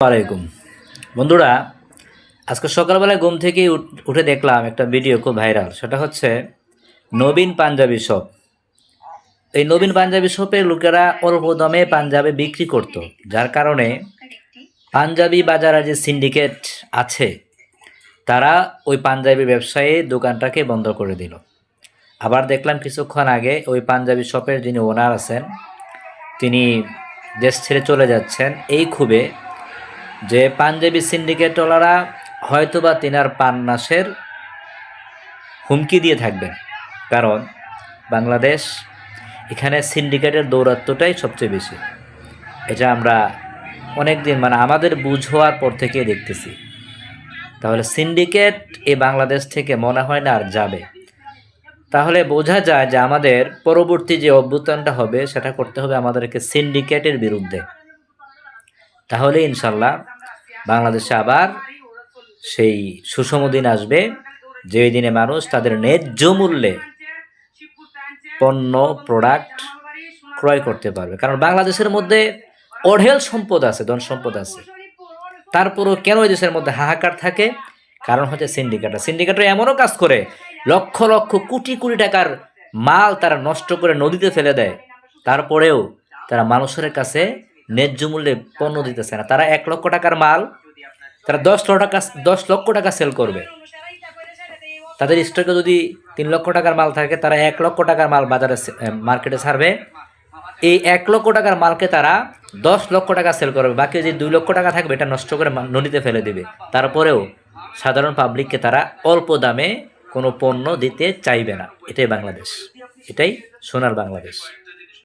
আলাইকুম বন্ধুরা, আজকে সকালবেলায় ঘুম থেকে উঠে দেখলাম একটা ভিডিও খুব ভাইরাল। সেটা হচ্ছে নবীন পাঞ্জাবি শপ। এই নবীন পাঞ্জাবি শপে লোকেরা অল্প দামে পাঞ্জাবি বিক্রি করত, যার কারণে পাঞ্জাবি বাজারে যে সিন্ডিকেট আছে তারা ওই পাঞ্জাবি ব্যবসায়ী দোকানটাকে বন্ধ করে দিল। আবার দেখলাম কিছুক্ষণ আগে ওই পাঞ্জাবি শপের যিনি ওনার আছেন তিনি দেশ ছেড়ে চলে যাচ্ছেন এই ক্ষোভে যে পাঞ্জাবি সিন্ডিকেটওয়ালারা হয়তোবা তিনার পান্নাসের হুমকি দিয়ে থাকবেন। কারণ বাংলাদেশ, এখানে সিন্ডিকেটের দৌরাত্ম্যটাই সবচেয়ে বেশি। এটা আমরা অনেক দিন আমাদের বুঝ হওয়ার পর থেকে দেখতেছি। তাহলে সিন্ডিকেট এই বাংলাদেশ থেকে মনে হয় না আর যাবে। তাহলে বোঝা যায় যে আমাদের পরবর্তী যে অভ্যুত্থানটা হবে সেটা করতে হবে আমাদেরকে সিন্ডিকেটের বিরুদ্ধে। তাহলে ইনশাল্লাহ বাংলাদেশে আবার সেই সুষম দিন আসবে, যে দিনে মানুষ তাদের ন্যায্য মূল্যে পণ্য প্রোডাক্ট ক্রয় করতে পারবে। কারণ বাংলাদেশের মধ্যে অঢেল সম্পদ আছে, ধন সম্পদ আছে, তারপরও কেন এই দেশের মধ্যে হাহাকার থাকে? কারণ হচ্ছে সিন্ডিকেটরা এমনও কাজ করে, লক্ষ লক্ষ কোটি কোটি টাকার মাল তারা নষ্ট করে নদীতে ফেলে দেয়, তারপরেও তারা মানুষের কাছে ন্যায্য মূল্যে পণ্য দিতেছে না। তারা 1 লক্ষ টাকার মাল তারা 10 লক্ষ টাকা সেল করবে। তাদের স্টকে যদি 3 লক্ষ টাকার মাল থাকে, তারা 1 লক্ষ টাকার মাল বাজারে মার্কেটে ছাড়বে। এই 1 লক্ষ টাকার মালকে তারা 10 লক্ষ টাকা সেল করবে, বাকি যে 2 লক্ষ টাকা থাকবে এটা নষ্ট করে নদীতে ফেলে দিবে। তারপরেও সাধারণ পাবলিককে তারা অল্প দামে কোনো পণ্য দিতে চাইবে না। এটাই বাংলাদেশ, এটাই সোনার বাংলাদেশ।